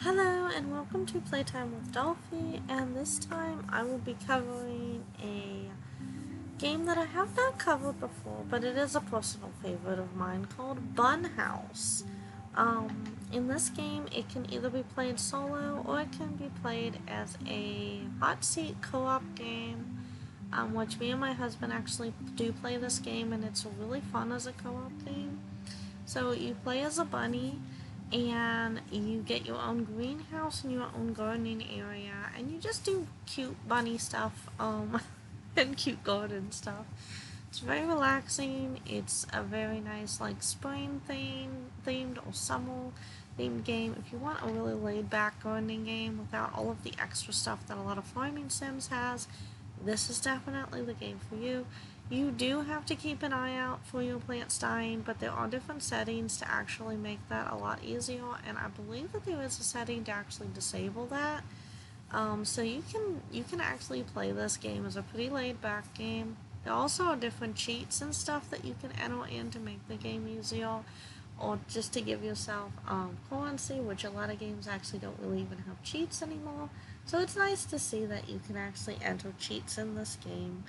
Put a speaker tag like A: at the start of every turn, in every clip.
A: Hello and welcome to Playtime with Dolphy, and this time I will be covering a game that I have not covered before, but it is a personal favorite of mine called Bunhouse. In this game, it can either be played solo or it can be played as a hot seat co-op game, which me and my husband actually do play this game, and it's really fun as a co-op game. So you play as a bunny, and you get your own greenhouse and your own gardening area, and you just do cute bunny stuff, and cute garden stuff. It's very relaxing. It's a very nice, like, spring themed or summer themed game. If you want a really laid back gardening game without all of the extra stuff that a lot of farming sims has, this is definitely the game for you. You do have to keep an eye out for your plants dying, but there are different settings to actually make that a lot easier, and I believe that there is a setting to actually disable that. So you can actually play this game as a pretty laid back game. There also are different cheats and stuff that you can enter in to make the game easier, or just to give yourself currency, which a lot of games actually don't really even have cheats anymore. So it's nice to see that you can actually enter cheats in this game.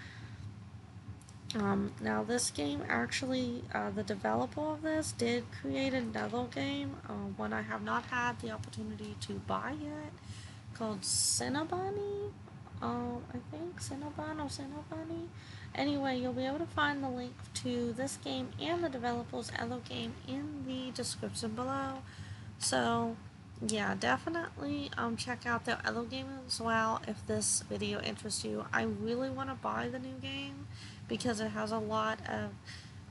A: Now this game actually, the developer of this did create another game, one I have not had the opportunity to buy yet, called Cinnabunny. I think Cinnabon or Cinnabunny. Anyway, you'll be able to find the link to this game and the developer's other game in the description below. So yeah, definitely check out their other game as well if this video interests you. I really want to buy the new game because it has a lot of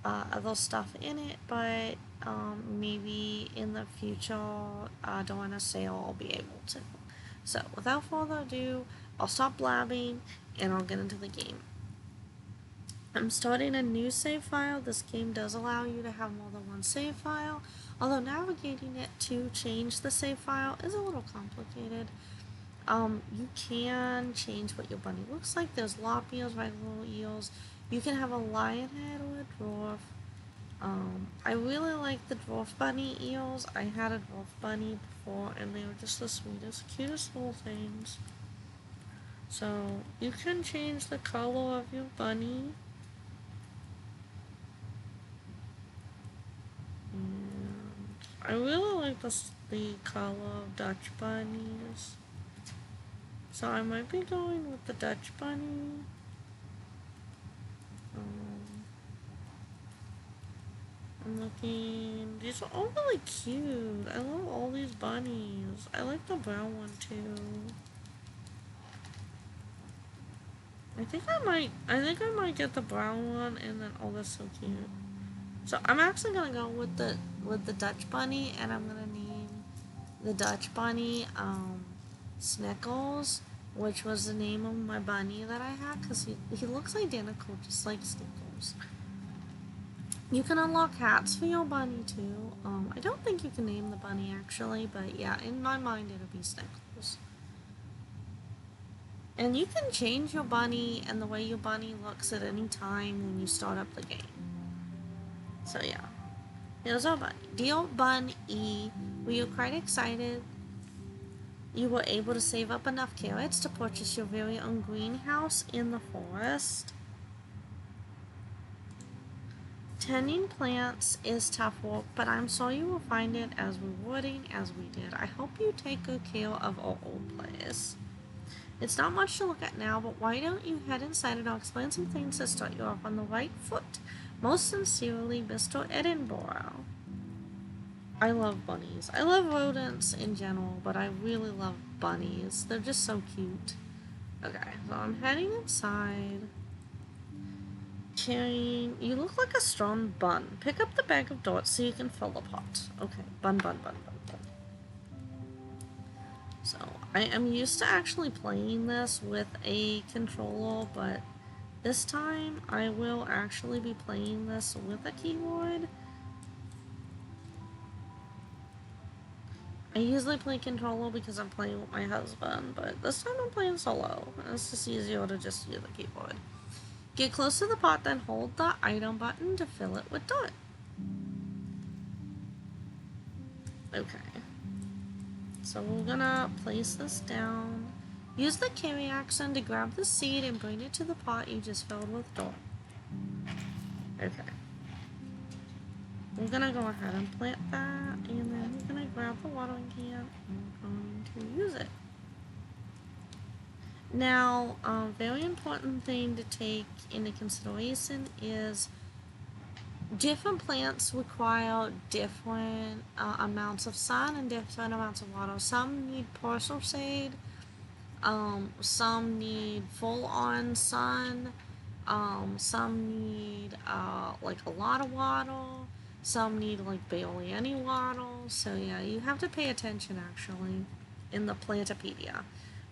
A: other stuff in it, but maybe in the future during a sale I'll be able to. So without further ado, I'll stop blabbing and I'll get into the game. I'm starting a new save file. This game does allow you to have more than one save file, although navigating it to change the save file is a little complicated. You can change what your bunny looks like. There's lop eels, regular eels. You can have a lion head or a dwarf. I really like the dwarf bunny eels. I had a dwarf bunny before, and they were just the sweetest, cutest little things. So you can change the color of your bunny. And I really like the color of Dutch bunnies. So I might be going with the Dutch bunny. I'm looking. These are all really cute. I love all these bunnies. I like the brown one too. I think I might get the brown one, and then oh, that's so cute. So I'm actually gonna go with the Dutch bunny, and I'm gonna name the Dutch bunny Snickles, which was the name of my bunny that I had, because he looks identical, just like Snickles. You can unlock hats for your bunny too. I don't think you can name the bunny actually, but yeah, in my mind it'll be Snickles. And you can change your bunny and the way your bunny looks at any time when you start up the game. So yeah, here's our bunny. Dear Bunny, were you quite excited? You were able to save up enough carrots to purchase your very own greenhouse in the forest. Tending plants is tough work, but I'm sure you will find it as rewarding as we did. I hope you take good care of our old place. It's not much to look at now, but why don't you head inside and I'll explain some things to start you off on the right foot. Most sincerely, Mr. Edinburgh. I love bunnies. I love rodents in general, but I really love bunnies. They're just so cute. Okay, so I'm heading inside. Carrying, you look like a strong bun. Pick up the bag of darts so you can fill the pot. Okay, bun. So, I am used to actually playing this with a controller, but this time I will actually be playing this with a keyboard. I usually play controller because I'm playing with my husband, but this time I'm playing solo. It's just easier to just use the keyboard. Get close to the pot, then hold the item button to fill it with dirt. Okay. So we're gonna place this down. Use the carry action to grab the seed and bring it to the pot you just filled with dirt. Okay. We're gonna go ahead and plant that, and then we're gonna grab the watering can and we're going to use it. Now, very important thing to take into consideration is different plants require different amounts of sun and different amounts of water. Some need partial shade, some need full-on sun, some need like a lot of water, some need like barely any water. So yeah, you have to pay attention actually in the Plantopedia.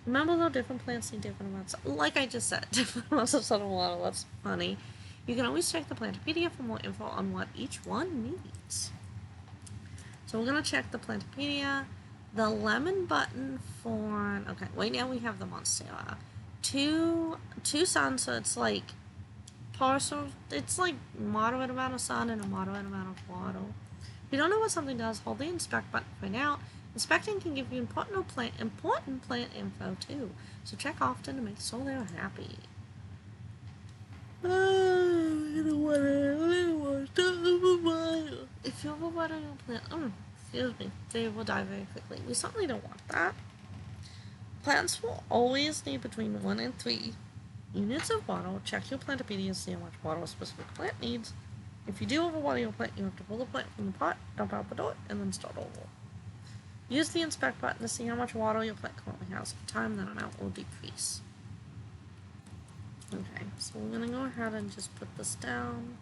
A: Remember though, different plants need different amounts like I just said, different amounts of sun and water. That's funny. You can always check the Plantopedia for more info on what each one needs. So we're gonna check the Plantopedia. The lemon button for, okay, right now we have the Monstera. Two suns, so it's like partial, it's like moderate amount of sun and a moderate amount of water. If you don't know what something does, hold the inspect button for now. Inspecting can give you important plant info too, so check often to make sure they're happy. If you overwater your plant, excuse me, they will die very quickly. We certainly don't want that. Plants will always need between 1 and 3 units of water. Check your Plantopedia to see how much water a specific plant needs. If you do overwater your plant, you have to pull the plant from the pot, dump out the dirt, and then start over. Use the inspect button to see how much water your plant currently has. With time, that amount will decrease. Okay, so we're going to go ahead and just put this down.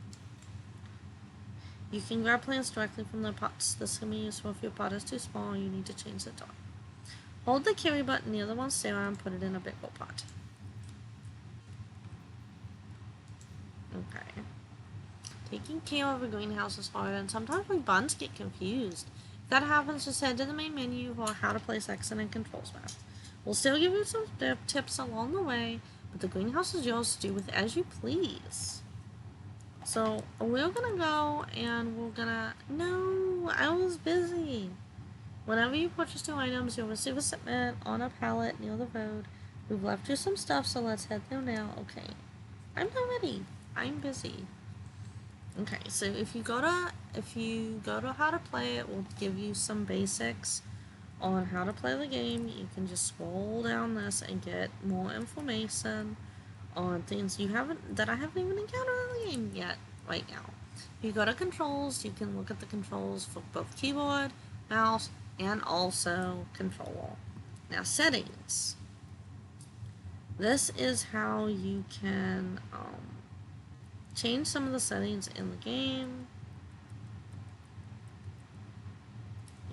A: You can grab plants directly from the pots. This can be useful if your pot is too small or you need to change the top. Hold the carry button near the Monstera and put it in a bigger pot. Okay. Taking care of a greenhouse is hard, and sometimes we buns get confused. If that happens, just head to the main menu for how to place action and controls map. We'll still give you some tips along the way, but the greenhouse is yours to do with as you please. So we're gonna go and we're gonna, no, I was busy. Whenever you purchase new items, you'll receive a shipment on a pallet near the road. We've left you some stuff, so let's head there now. Okay, I'm not ready. I'm busy. Okay, so if you go to how to play it, we'll give you some basics on how to play the game. You can just scroll down this and get more information on things that I haven't even encountered in the game yet right now. If you go to controls, you can look at the controls for both keyboard, mouse, and also controller. Now settings. This is how you can change some of the settings in the game.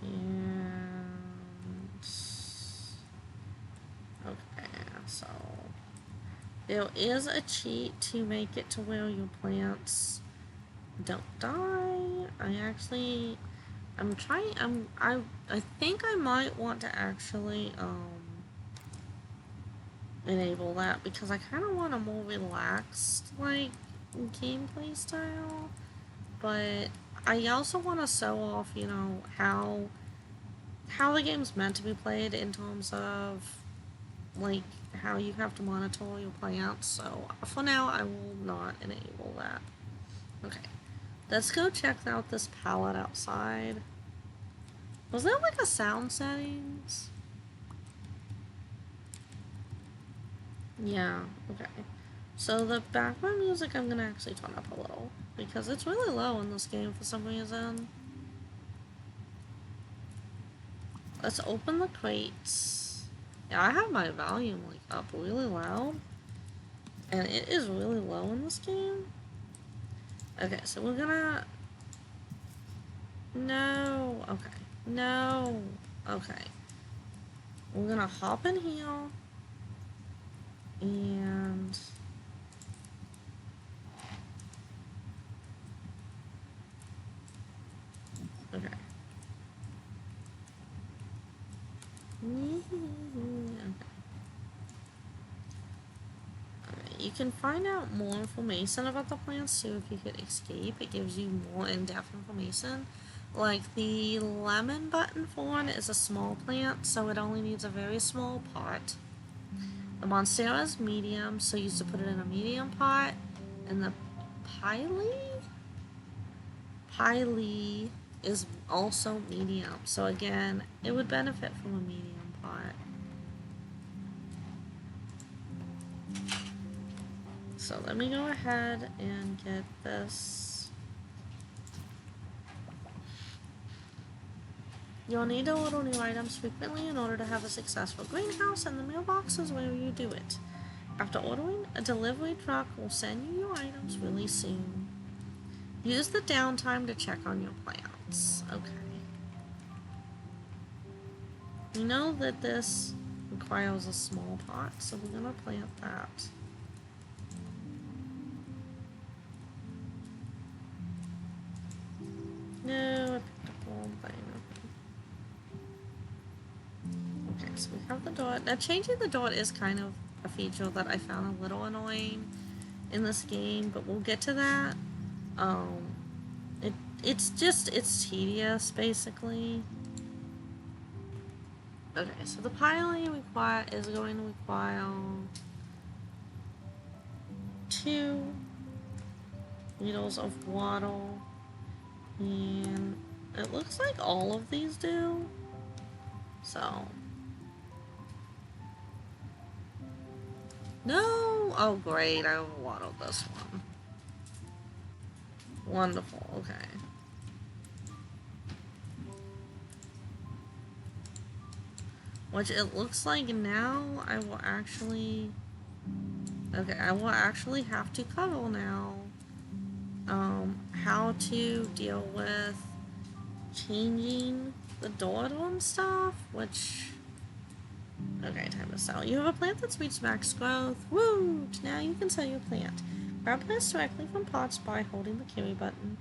A: And okay, so there is a cheat to make it to where your plants don't die. I think I might want to actually enable that because I kind of want a more relaxed like gameplay style, but I also want to show off, you know, how the game's meant to be played in terms of like how you have to monitor your plants. So for now, I will not enable that. Okay, let's go check out this palette outside. Was that like a sound settings? Yeah, okay. So the background music I'm gonna actually turn up a little because it's really low in this game for some reason. Let's open the crates. Yeah, I have my volume like up really loud and it is really low in this game. Okay, so we're gonna... No, okay. No, okay. We're gonna hop in here and... Okay. You can find out more information about the plants too if you hit escape. It gives you more in-depth information. Like the lemon button fawn is a small plant, so it only needs a very small pot. The monstera is medium, so you used to put it in a medium pot. And the Piley is also medium, so again, it would benefit from a medium pot. So let me go ahead and get this. You'll need to order new items frequently in order to have a successful greenhouse, and the mailbox is where you do it. After ordering, a delivery truck will send you your items really soon. Use the downtime to check on your plants. Okay. We know that this requires a small pot, so we're gonna plant that. No, I picked up the wrong thing. Okay, so we have the dot. Now, changing the dot is kind of a feature that I found a little annoying in this game, but we'll get to that. It's tedious, basically. Okay, so the piling is going to require 2 needles of wattle, and it looks like all of these do. So, no! Oh great, I overwaddled this one. Wonderful, okay. Which it looks like now I will actually... Okay, I will actually have to cover now. How to deal with changing the dot on stuff, which... Okay, time to sell. You have a plant that's reached max growth. Woo! Now you can sell your plant. Grab plants directly from pots by holding the carry button.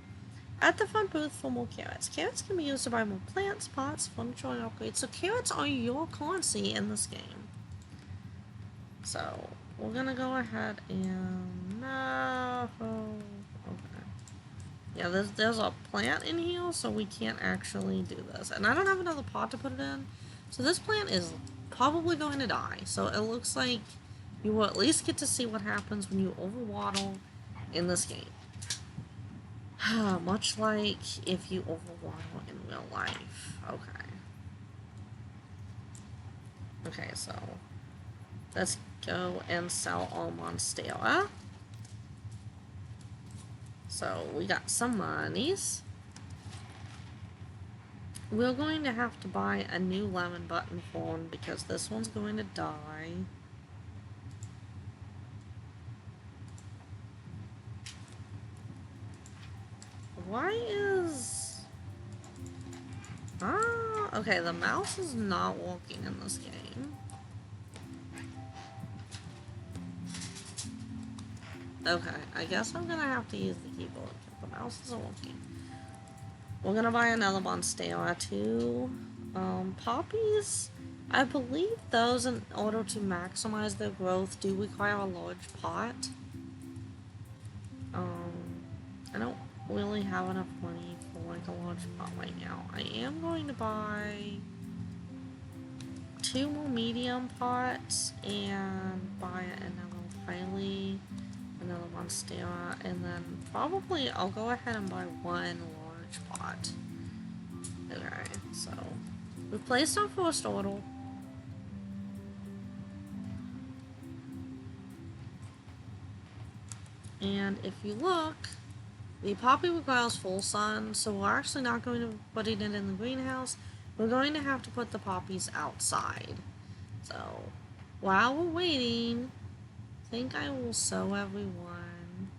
A: At the front booth for more carrots. Carrots can be used to buy more plants, pots, furniture, and upgrades. So carrots are your currency in this game. So, we're gonna go ahead and... No! Okay. Yeah, there's a plant in here, so we can't actually do this. And I don't have another pot to put it in. So this plant is probably going to die. So it looks like you will at least get to see what happens when you overwaddle in this game. Much like if you overwaddle in real life. Okay. Okay, so let's go and sell all monstera. So we got some monies. We're going to have to buy a new lemon button phone because this one's going to die. Why is... okay, the mouse is not working in this game. Okay, I guess I'm gonna have to use the keyboard because the mouse isn't working. We're gonna buy another monstera too. Poppies, I believe those, in order to maximize their growth, do require a large pot. I don't really have enough money for like a large pot right now. I am going to buy 2 more medium pots and buy another Piley, another monstera, and then probably I'll go ahead and buy 1 large pot. Okay, so we've placed our first order. And if you look, the poppy requires full sun, so we're actually not going to put it in the greenhouse. We're going to have to put the poppies outside. So, while we're waiting, I think I will sow everyone.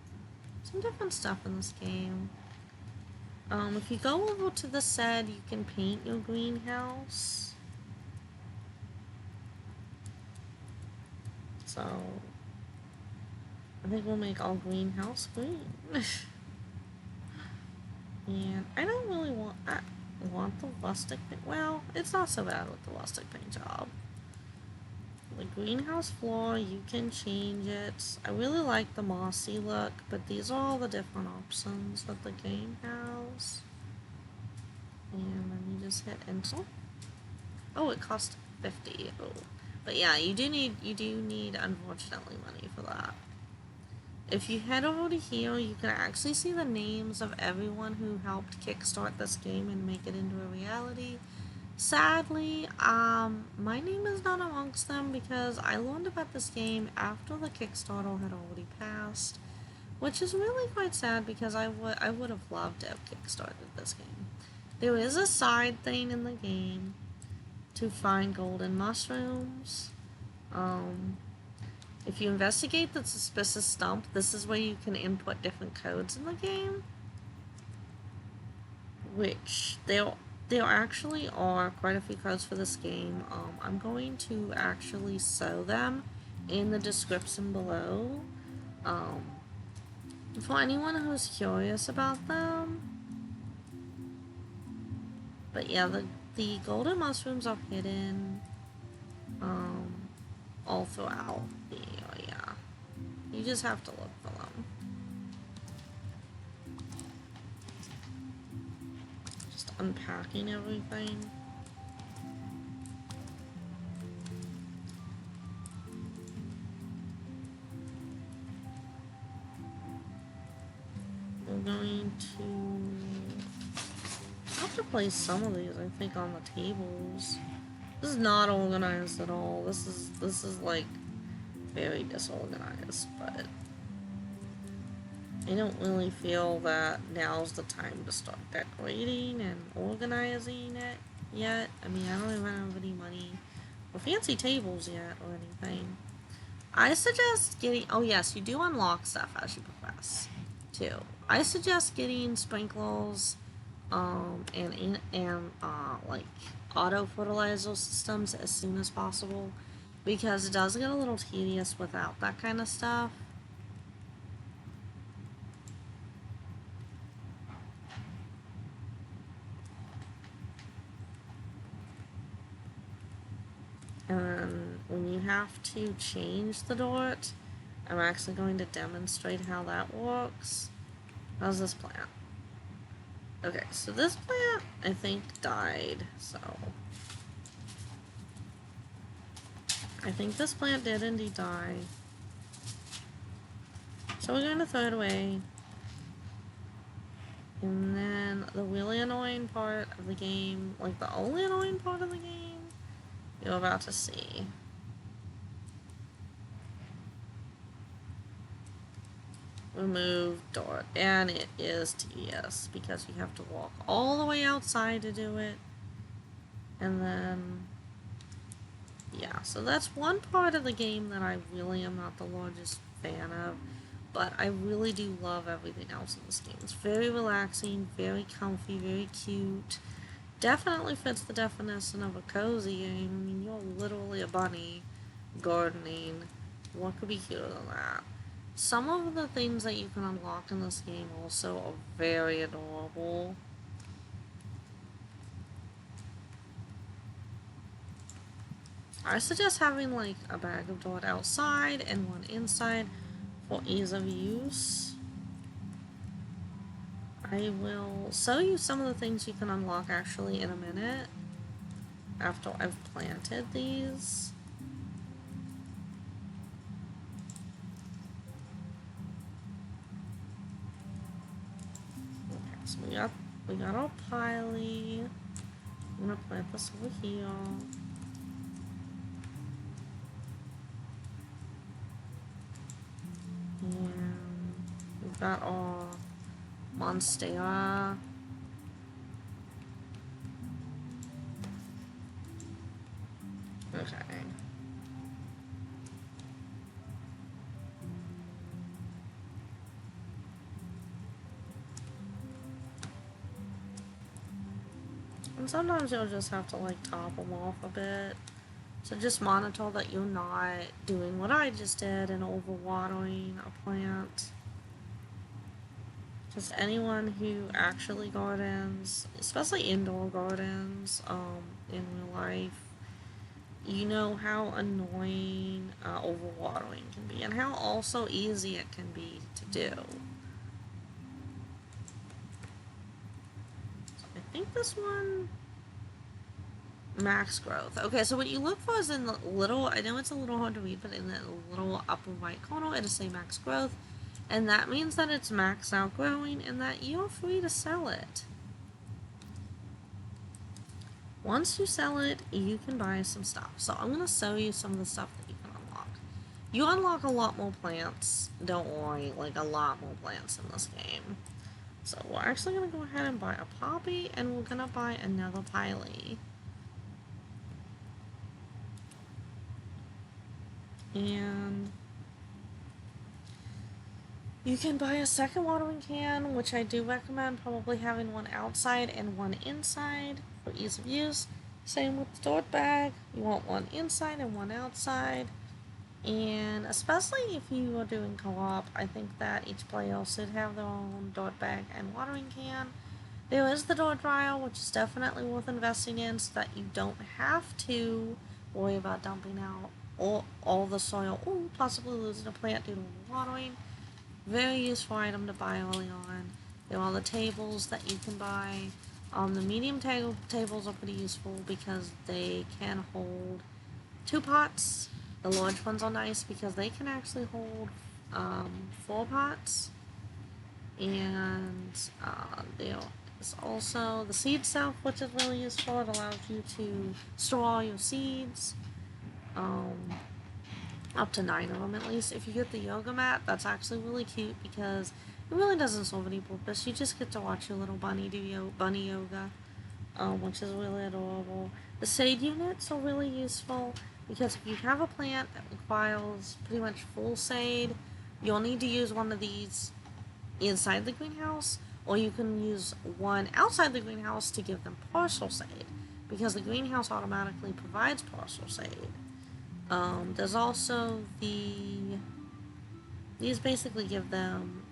A: Some different stuff in this game. If you go over to the set, you can paint your greenhouse. So, I think we'll make all greenhouse green. And I don't really want the rustic paint. Well, it's not so bad with the rustic paint job. The greenhouse floor, you can change it. I really like the mossy look, but these are all the different options that the game has. And then you just hit enter. Oh, it cost 50. Oh. But yeah, you do need unfortunately money for that. If you head over to here, you can actually see the names of everyone who helped kickstart this game and make it into a reality. Sadly, my name is not amongst them because I learned about this game after the Kickstarter had already passed, which is really quite sad because I would have loved to have kickstarted this game. There is a side thing in the game to find golden mushrooms. Um, if you investigate the suspicious stump, this is where you can input different codes in the game, which there actually are quite a few codes for this game. I'm going to actually sew them in the description below. For anyone who's curious about them. But yeah, the golden mushrooms are hidden all throughout the area. You just have to look for them. Just unpacking everything. We're going to have to place some of these, I think, on the tables. This is not organized at all. This is like very disorganized, but I don't really feel that now's the time to start decorating and organizing it yet. I mean, I don't even have any money or fancy tables yet or anything. I suggest getting, oh yes, you do unlock stuff as you progress too. I suggest getting sprinklers and like auto fertilizer systems as soon as possible because it does get a little tedious without that kind of stuff. And when you have to change the dirt, I'm actually going to demonstrate how that works. How's this plant? Okay, so this plant, I think, died, so I think this plant did indeed die. So we're going to throw it away. And then the really annoying part of the game, like the only annoying part of the game, you're about to see. Remove dirt, and it is tedious because you have to walk all the way outside to do it. And then, yeah, so that's one part of the game that I really am not the largest fan of, but I really do love everything else in this game. It's very relaxing, very comfy, very cute. Definitely fits the definition of a cozy game. I mean, you're literally a bunny gardening. What could be cuter than that? Some of the things that you can unlock in this game also are very adorable. I suggest having like a bag of dirt outside and one inside for ease of use. I will show you some of the things you can unlock actually in a minute after I've planted these. Okay, so we got our piley. I'm gonna plant this over here. And we've got our Monstera. Okay. And sometimes you'll just have to like top them off a bit. So just monitor that you're not doing what I just did and overwatering a plant. Just anyone who actually gardens, especially indoor gardens, in real life, you know how annoying overwatering can be and how also easy it can be to do. So I think this one max growth. Okay, so what you look for is in the little, I know it's a little hard to read, but in the little upper right corner it'll say max growth, and that means that it's max out growing and that you're free to sell it. Once you sell it, you can buy some stuff. So I'm going to show you some of the stuff that you can unlock. You unlock a lot more plants, don't worry, like a lot more plants in this game. So we're actually going to go ahead and buy a poppy, and we're going to buy another piley. And you can buy a second watering can, which I do recommend probably having one outside and one inside for ease of use. Same with the tote bag. You want one inside and one outside. And especially if you are doing co-op, I think that each player should have their own dirt bag and watering can. There is the dirt dryer, which is definitely worth investing in so that you don't have to worry about dumping out all the soil or possibly losing a plant due to watering. Very useful item to buy early on. There are the tables that you can buy. The medium tables are pretty useful because they can hold 2 pots. The large ones are nice because they can actually hold 4 pots. And there is also the seed stuff, which is really useful. It allows you to store all your seeds. Up to 9 of them at least. If you get the yoga mat, that's actually really cute because it really doesn't serve any purpose. You just get to watch your little bunny do bunny yoga, which is really adorable. The shade units are really useful because if you have a plant that requires pretty much full shade, you'll need to use one of these inside the greenhouse, or you can use one outside the greenhouse to give them partial shade because the greenhouse automatically provides partial shade. There's also these basically give them,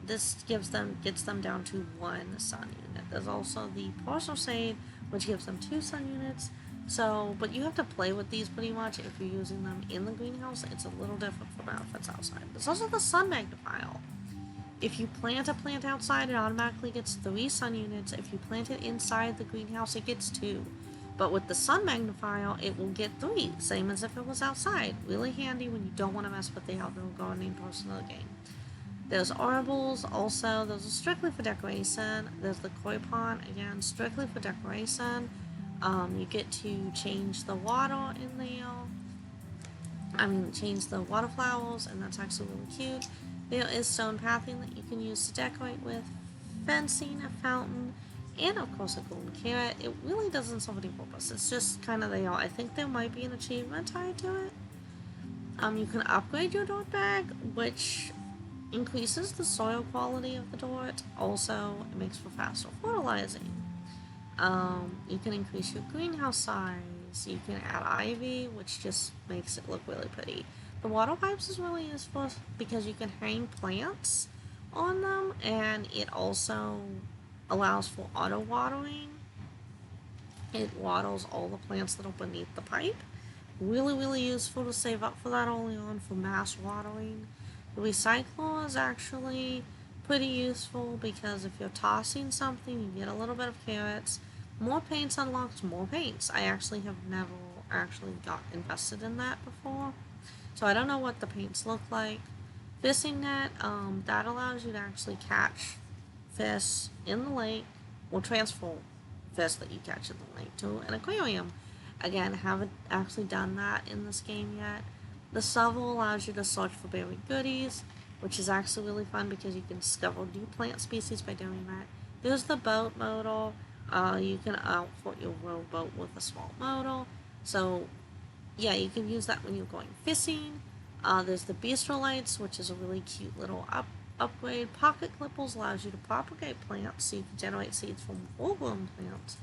A: this gets them down to 1 sun unit. There's also the partial shade, which gives them 2 sun units. So, but you have to play with these pretty much if you're using them in the greenhouse. It's a little different from outfits outside. There's also the sun magnifier. If you plant a plant outside, it automatically gets 3 sun units. If you plant it inside the greenhouse, it gets 2. But with the sun magnifier, it will get 3, same as if it was outside. Really handy when you don't want to mess with the outdoor gardening portion of the game. There's arbles, also, those are strictly for decoration. There's the koi pond, again, strictly for decoration. You get to change the water in there. Change the water flowers, and that's actually really cute. There is stone pathing that you can use to decorate with, fencing, a fountain, and of course a golden carrot. It really doesn't serve any purpose. It's just kind of there. I think there might be an achievement tied to it. You can upgrade your dirt bag, which increases the soil quality of the dirt. Also, it makes for faster fertilizing. You can increase your greenhouse size. You can add ivy, which just makes it look really pretty. The water pipes is really useful because you can hang plants on them, and it also allows for auto watering. It waters all the plants that are beneath the pipe. Really useful to save up for that early on for mass watering. The recycler is actually pretty useful because if you're tossing something, you get a little bit of carrots. More paints unlocks more paints. I actually have never got invested in that before, so I don't know what the paints look like. Fishing net, that allows you to actually catch fish in the lake, or transfer fish that you catch in the lake to an aquarium. Again, haven't actually done that in this game yet. The shovel allows you to search for buried goodies, which is actually really fun because you can discover new plant species by doing that. There's the boat motor. You can outfit your rowboat with a small motor. So, yeah, you can use that when you're going fishing. There's the bistro lights, which is a really cute little upgrade. Pocket clippers allows you to propagate plants, so you can generate seeds from full-blown plants.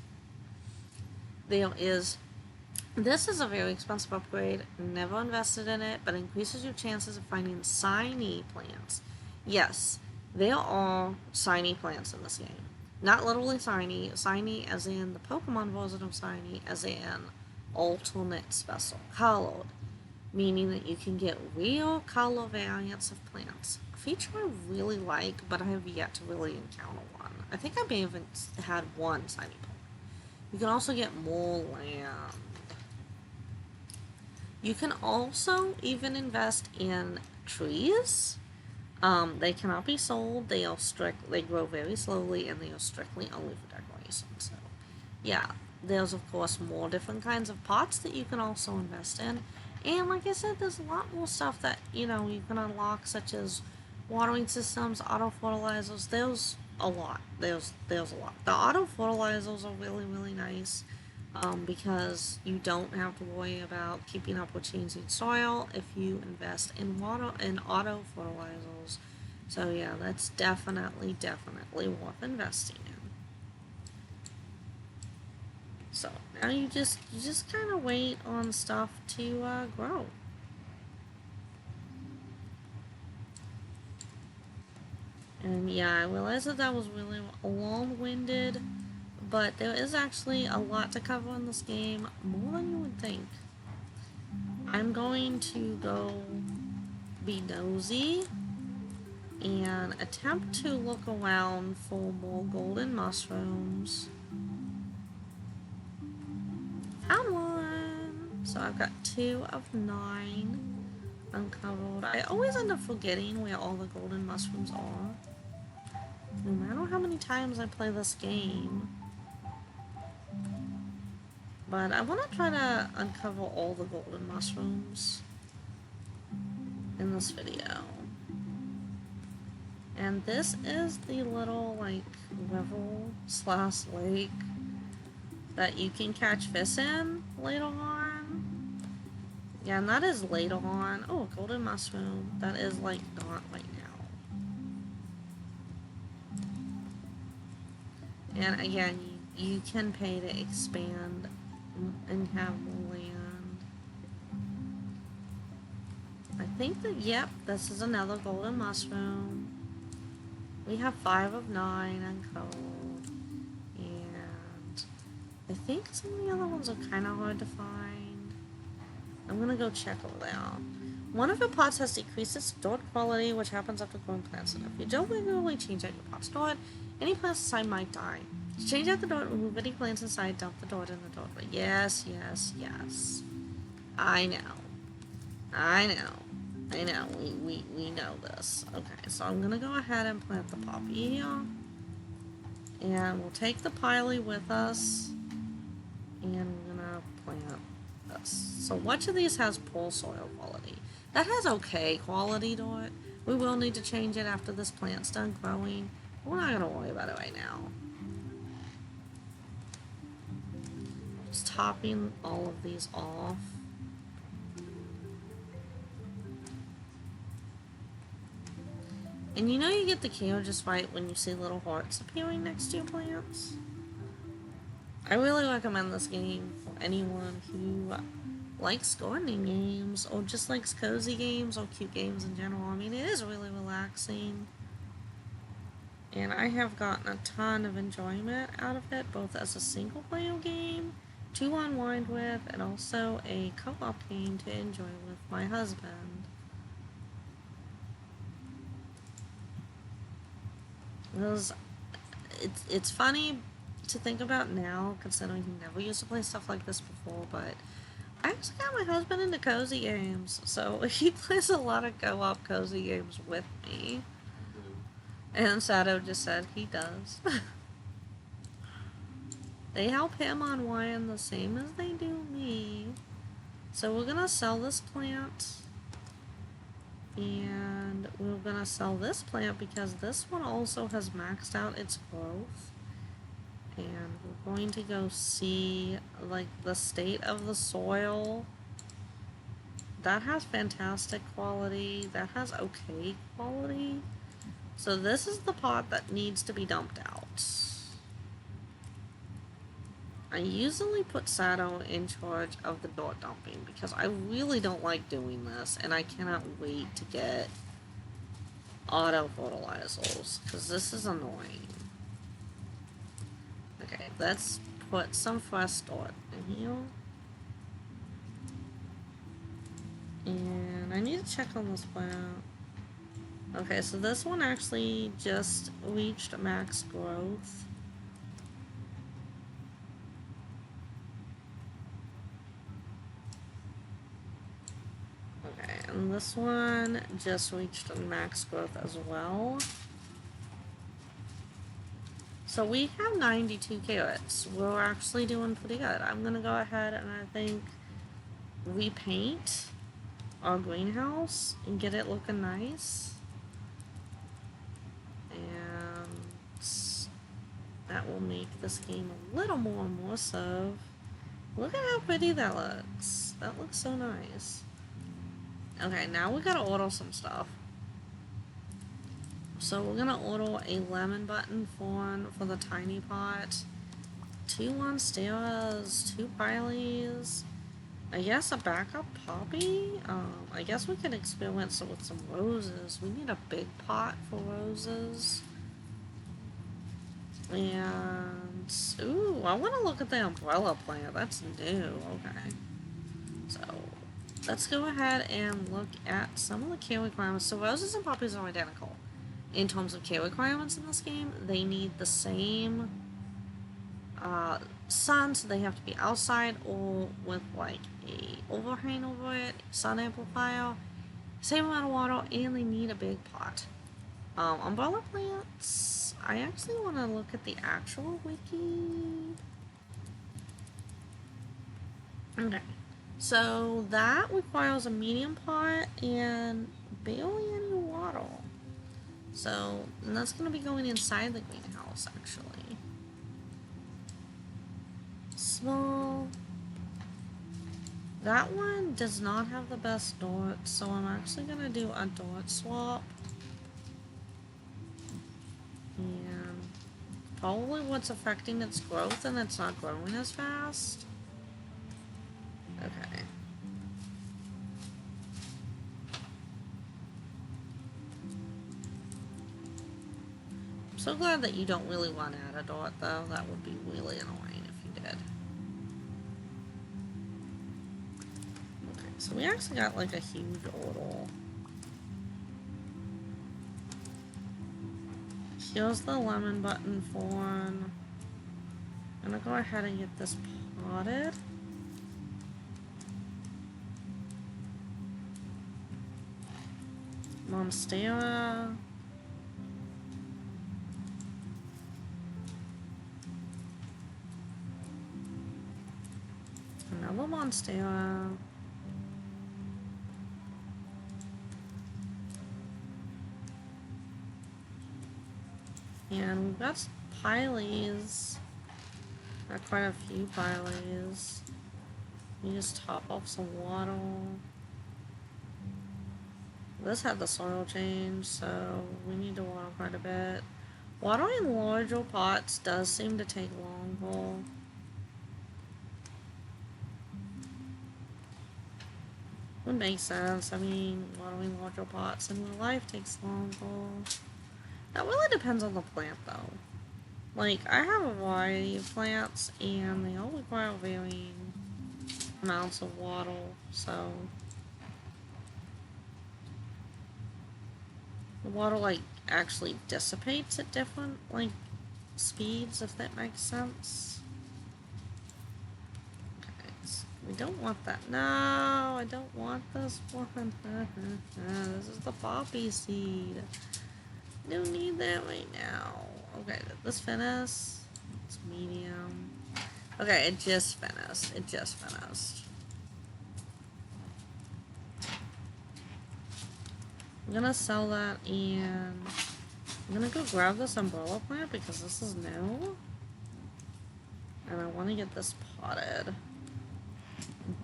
A: This is a very expensive upgrade. Never invested in it, but increases your chances of finding shiny plants. Yes, there are shiny plants in this game. Not literally shiny as in the Pokemon version of shiny, as in alternate special colored. meaning that you can get real color variants of plants. A feature I really like, but I have yet to really encounter one. I think I may have had one tiny plant. You can also get more land. You can also even invest in trees. They cannot be sold. They grow very slowly, and they are strictly only for decoration. So, yeah, there's of course more different kinds of pots that you can also invest in. And like I said, there's a lot more stuff that you can unlock, such as watering systems, auto fertilizers. There's a lot. There's a lot. The auto fertilizers are really nice. Because you don't have to worry about keeping up with changing soil if you invest in water and auto fertilizers. So yeah, that's definitely worth investing in. So now you just kind of wait on stuff to grow. And yeah, I realized that was really long-winded, but there is actually a lot to cover in this game, more than you would think. I'm going to go be nosy and attempt to look around for more golden mushrooms. Found one! So I've got 2 of 9 uncovered. I always end up forgetting where all the golden mushrooms are, no matter how many times I play this game. But I want to try to uncover all the golden mushrooms in this video. And this is the little, like, river/lake that you can catch fish in later on. Yeah, and that is later on. Oh, golden mushroom. That is, like, not right now. And again, you can pay to expand and have more land. I think that, yep, this is another golden mushroom. We have 5 of 9 uncovered. And I think some of the other ones are kind of hard to find. I'm gonna go check over there. One of your pots has decreased its dirt quality, which happens after growing plants. And if you don't regularly change out your pot's dirt, any plants inside might die. To change out the dirt, remove any plants inside, dump the dirt in the dirt. But yes. I know. We know this. Okay, so I'm gonna go ahead and plant the poppy here. And we'll take the piley with us. And we're gonna plant this. So which of these has poor soil quality? That has okay quality to it. We will need to change it after this plant's done growing. We're not gonna worry about it right now. Just topping all of these off. And you know you get the care just right when you see little hearts appearing next to your plants. I really recommend this game for anyone who likes gardening games or just likes cozy games or cute games in general. I mean, it is really relaxing. And I have gotten a ton of enjoyment out of it, both as a single player game to unwind with and also a co-op game to enjoy with my husband. It's funny to think about now, considering he never used to play stuff like this before, but I actually got my husband into cozy games, so he plays a lot of co-op cozy games with me. And Sato just said he does. They help him unwind the same as they do me. So we're gonna sell this plant. And we're gonna sell this plant because this one also has maxed out its growth. And we're going to go see, like, the state of the soil. That has fantastic quality. That has okay quality. So this is the pot that needs to be dumped out. I usually put Sato in charge of the dirt dumping because I really don't like doing this, and I cannot wait to get auto fertilizers because this is annoying. Okay, let's put some fresh dirt in here. And I need to check on this plant. Okay, so this one actually just reached max growth. Okay, and this one just reached max growth as well. So we have 92 carrots. We're actually doing pretty good. I'm gonna go ahead and I think repaint our greenhouse and get it looking nice. And that will make this game a little more immersive. Look at how pretty that looks. That looks so nice. Okay, now we gotta order some stuff. So we're gonna order a lemon button for the tiny pot, 2 monsteras, 2 pileys, I guess a backup poppy. I guess we can experiment with some roses. We need a big pot for roses. And ooh, I want to look at the umbrella plant. That's new. Okay, so let's go ahead and look at some of the care requirements. So roses and poppies are identical. In terms of care requirements in this game, they need the same sun, so they have to be outside or with like a overhang over it, sun amplifier, same amount of water, and they need a big pot. Umbrella plants, I actually want to look at the actual wiki. Okay, so that requires a medium pot and barely any water. So, and that's going to be going inside the greenhouse, actually. Small. That one does not have the best dirt, so I'm actually going to do a dirt swap. And probably what's affecting its growth, and it's not growing as fast. Okay. I'm so glad that you don't really run out of dirt, though. That would be really annoying if you did. Okay, so we actually got like a huge order. Here's the lemon button form. I'm gonna go ahead and get this potted. Monstera. Another Monstera. And we've got pileys. Got quite a few pileys. You just top off some water. This had the soil change, so we need to water quite a bit. Watering larger pots does seem to take longer. Would make sense. I mean, watering larger pots in real life takes longer. That really depends on the plant, though. Like, I have a variety of plants, and they all require varying amounts of water, so the water, like, actually dissipates at different, like, speeds, if that makes sense. Okay, so we don't want that. No, I don't want this one. This is the poppy seed. Don't need that right now. Okay, did this finish? It's medium. Okay, it just finished. It just finished. I'm gonna sell that, and I'm gonna go grab this umbrella plant because this is new. And I want to get this potted.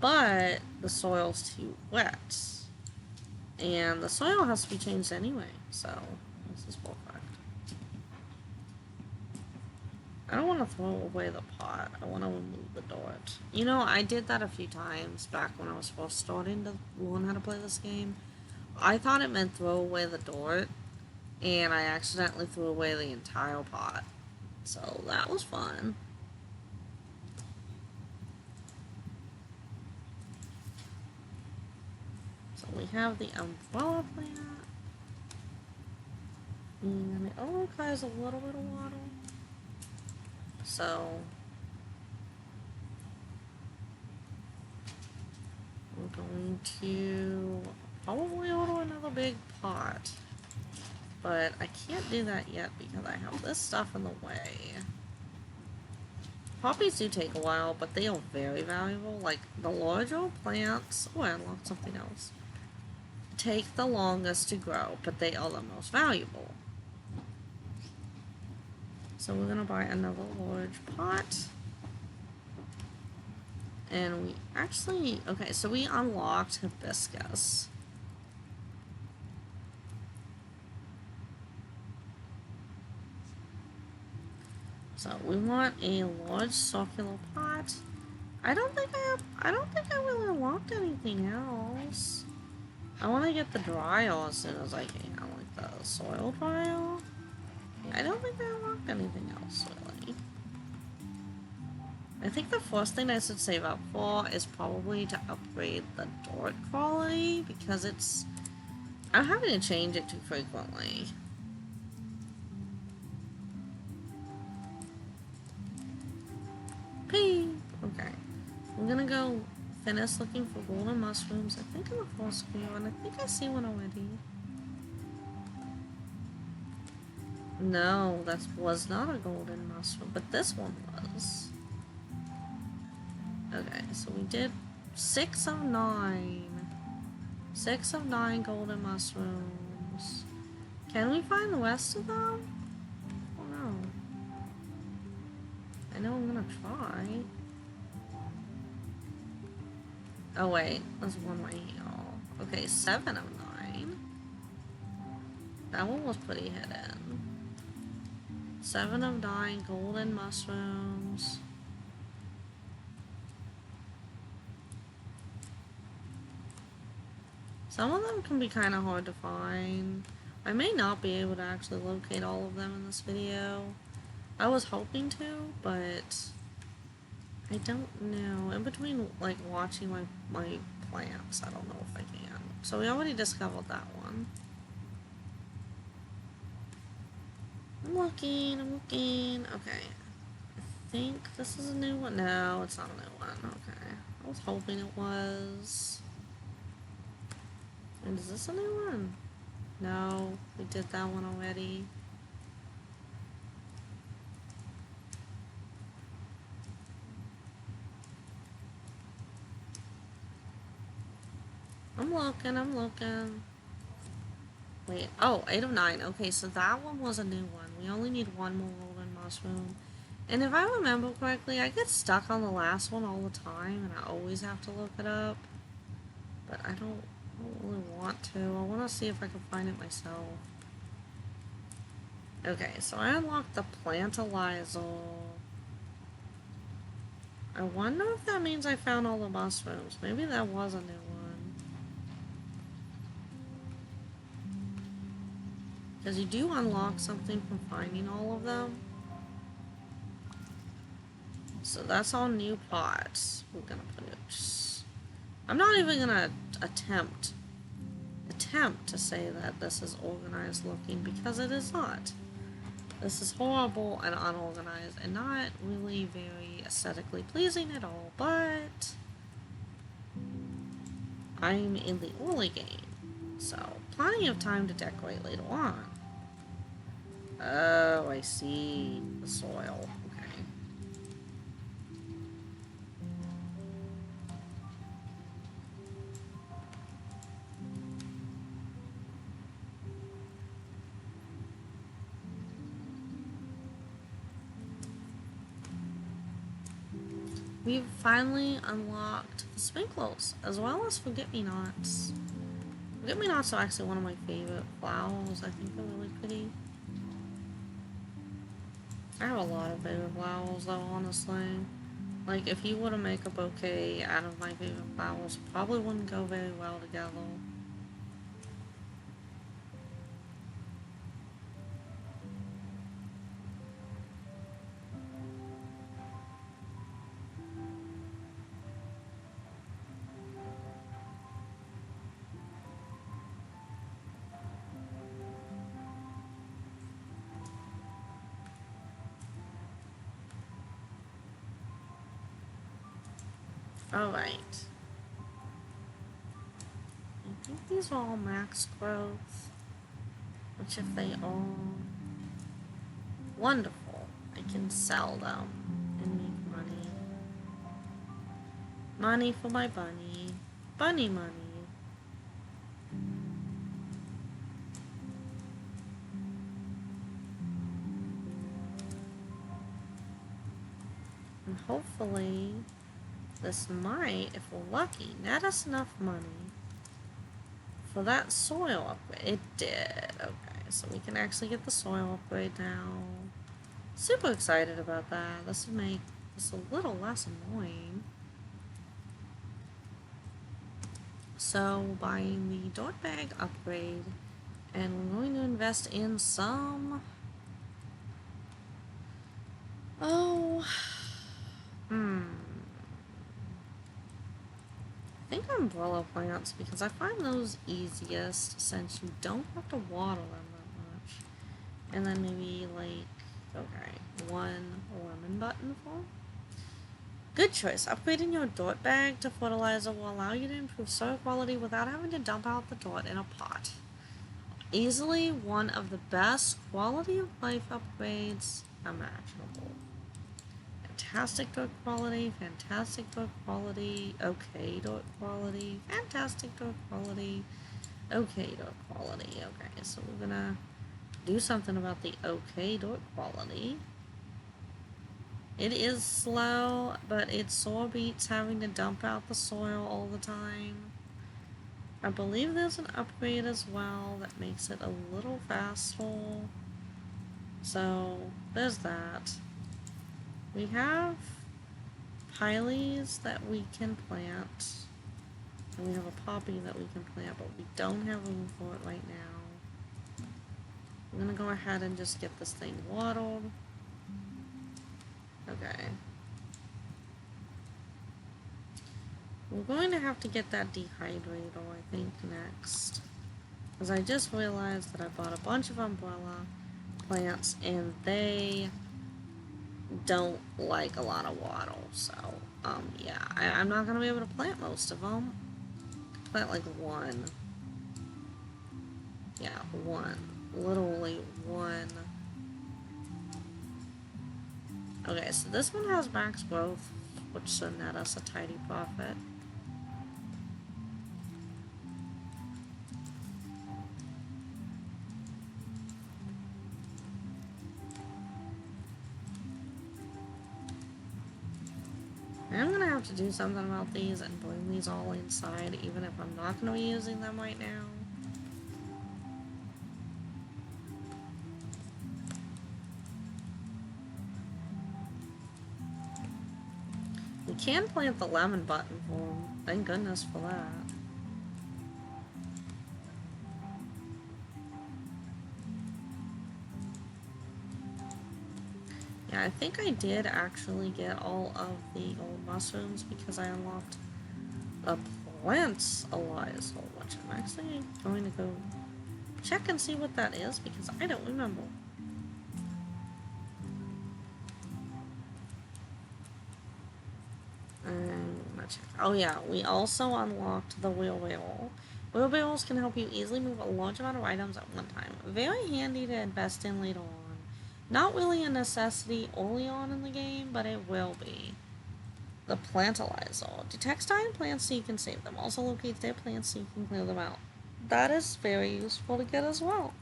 A: But the soil's too wet. And the soil has to be changed anyway, so this is perfect. I don't want to throw away the pot. I want to remove the dirt. You know, I did that a few times back when I was first starting to learn how to play this game. I thought it meant throw away the dirt, and I accidentally threw away the entire pot. So that was fun. So we have the umbrella plant. And it only requires a little bit of water. So we're going to probably order another big pot. But I can't do that yet because I have this stuff in the way. Poppies do take a while, but they are very valuable. Like, the larger plants, oh, I unlocked something else, take the longest to grow, but they are the most valuable. So we're gonna buy another large pot. And we actually, okay, so we unlocked hibiscus. So we want a large circular pot. I don't think I really unlocked anything else. I want to get the dryer as soon as I can, like the soil dryer. I don't think I unlocked anything else, really. I think the first thing I should save up for is probably to upgrade the dirt quality, because I'm having to change it too frequently. Pee! Okay. I'm gonna go finish looking for golden mushrooms. I think in the first view, and I think I see one already. No, that was not a golden mushroom, but this one was. Okay, so we did 6 of 9. 6 of 9 golden mushrooms. Can we find the rest of them? Oh no. I know I'm gonna try. Oh wait, there's one right here. Okay, 7 of 9. That one was pretty hidden. 7 of 9 golden mushrooms. Some of them can be kind of hard to find. I may not be able to actually locate all of them in this video. I was hoping to, but I don't know. In between, like, watching my plants, I don't know if I can. So we already discovered that one. I'm looking. Okay. I think this is a new one. No, it's not a new one. Okay. I was hoping it was. And is this a new one? No, we did that one already. I'm looking. Wait, oh, 8 of 9. Okay, so that one was a new one. We only need one more golden mushroom. And if I remember correctly, I get stuck on the last one all the time, and I always have to look it up. But I don't really want to. I want to see if I can find it myself. Okay, so I unlocked the plantalizer. I wonder if that means I found all the mushrooms. Maybe that was a new one. Because you do unlock something from finding all of them. So that's all new pots. We're gonna put it. I'm not even gonna attempt to say that this is organized looking, because it is not. This is horrible and unorganized and not really very aesthetically pleasing at all, but I'm in the early game, so plenty of time to decorate later on. Oh, I see. The soil. Okay. We've finally unlocked the sprinklers, as well as forget-me-nots. Forget-me-nots are actually one of my favorite flowers. I think they're really pretty. I have a lot of favorite flowers, though, honestly. Like, if you were to make a bouquet out of my favorite flowers, it probably wouldn't go very well together. Alright. I think these are all max growth. Which if they are wonderful, I can sell them and make money. Money for my bunny. Bunny money. And hopefully this might, if we're lucky, net us enough money for that soil upgrade. It did. Okay, so we can actually get the soil upgrade now. Super excited about that. This will make this a little less annoying. So, buying the dirt bag upgrade, and we're going to invest in some... Oh... I think umbrella plants, because I find those easiest since you don't have to water them that much. And then maybe, like, okay, one lemon button full. Good choice. Upgrading your dirt bag to fertilizer will allow you to improve soil quality without having to dump out the dirt in a pot. Easily one of the best quality of life upgrades imaginable. Fantastic dirt quality, okay dirt quality, fantastic dirt quality, okay dirt quality. Okay, so we're gonna do something about the okay dirt quality. It is slow, but it sore beats having to dump out the soil all the time. I believe there's an upgrade as well that makes it a little faster. So, there's that. We have pileys that we can plant. And we have a poppy that we can plant, but we don't have room for it right now. I'm gonna go ahead and just get this thing watered. Okay. We're going to have to get that dehydrator, I think, next. Because I just realized that I bought a bunch of umbrella plants, and they don't like a lot of water. So, yeah, I'm not going to be able to plant most of them. Plant like one. Yeah, one. Literally one. Okay, so this one has max growth, which should net us a tidy profit. I'm gonna have to do something about these and bring these all inside, even if I'm not gonna be using them right now. We can plant the lemon button for them. Thank goodness for that. Yeah, I think I did actually get all of the old mushrooms because I unlocked the plants alliance, which I'm actually going to go check and see what that is because I don't remember. Oh yeah, we also unlocked the wheelbarrow. Wheelbarrows can help you easily move a large amount of items at one time. Very handy to invest in later on. Not really a necessity early on in the game, but it will be. The plantalizer. Detects dying plants so you can save them. Also locates dead plants so you can clear them out. That is very useful to get as well.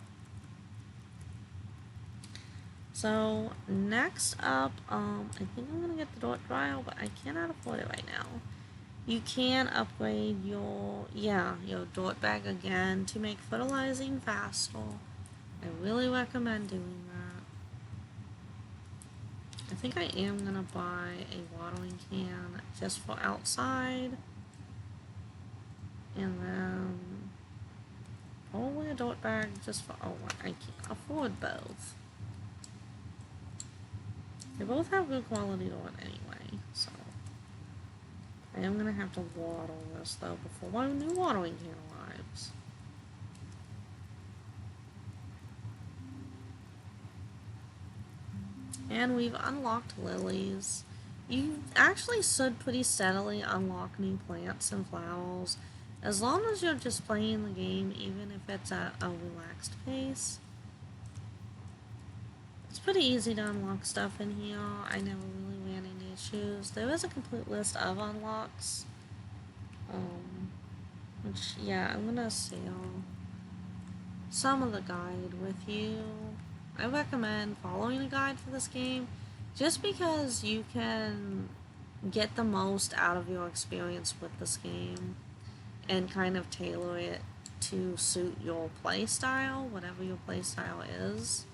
A: So, next up, I think I'm gonna get the dirt dryer, but I cannot afford it right now. You can upgrade your dirt bag again to make fertilizing faster. I really recommend doing that. I think I am gonna buy a watering can just for outside. And then probably a dirt bag just for, oh, I can't afford both. They both have good quality dirt anyway, so. I am gonna have to water this though before my new watering can arrives. And we've unlocked lilies. You actually should pretty steadily unlock new plants and flowers as long as you're just playing the game, even if it's at a relaxed pace. It's pretty easy to unlock stuff in here. I never really ran into issues. There is a complete list of unlocks. Which, yeah, I'm gonna share some of the guide with you. I recommend following a guide for this game just because you can get the most out of your experience with this game and kind of tailor it to suit your play style, whatever your play style is.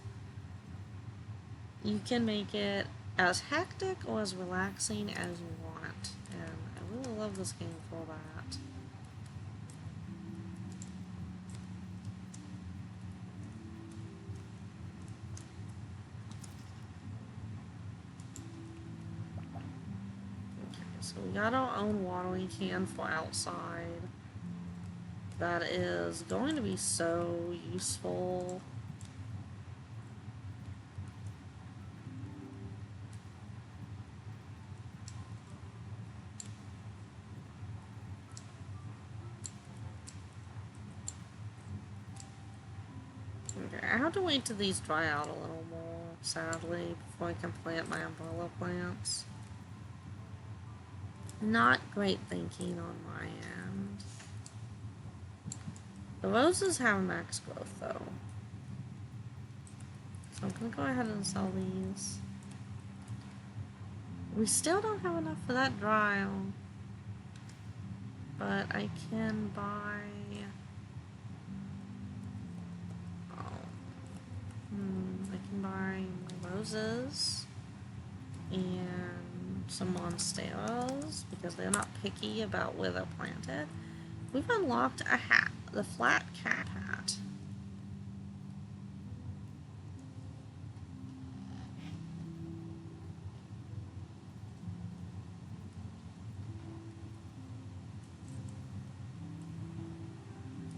A: You can make it as hectic or as relaxing as you want, and I really love this game for that. Okay, so we got our own watering can for outside. That is going to be so useful. Okay, I have to wait till these dry out a little more, sadly, before I can plant my umbrella plants. Not great thinking on my end. The roses have max growth, though. So I'm gonna go ahead and sell these. We still don't have enough for that dry, but I can buy... I can buy roses and some monsteras because they're not picky about where they're planted. We've unlocked a hat, the flat cat hat.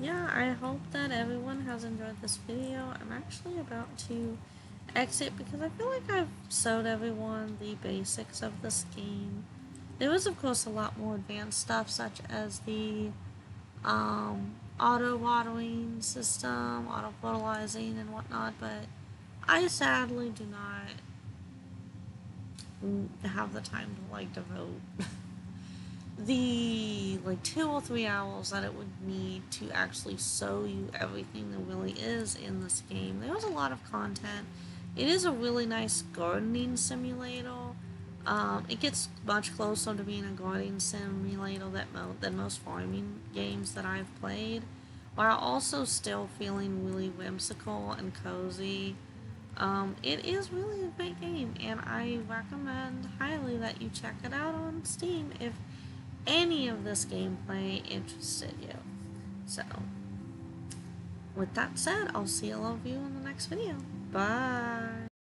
A: Yeah, I hope that everyone has enjoyed this video. I'm actually about to exit because I feel like I've showed everyone the basics of this game. There is, of course, a lot more advanced stuff, such as the auto watering system, auto fertilizing, and whatnot, but I sadly do not have the time to like devote the like 2 or 3 hours that it would need to actually show you everything there really is in this game. There's a lot of content. It is a really nice gardening simulator. It gets much closer to being a gardening simulator than most farming games that I've played, while also still feeling really whimsical and cozy. It is really a great game, and I recommend highly that you check it out on Steam if any of this gameplay interested you. So, with that said, I'll see all of you in the next video. Bye!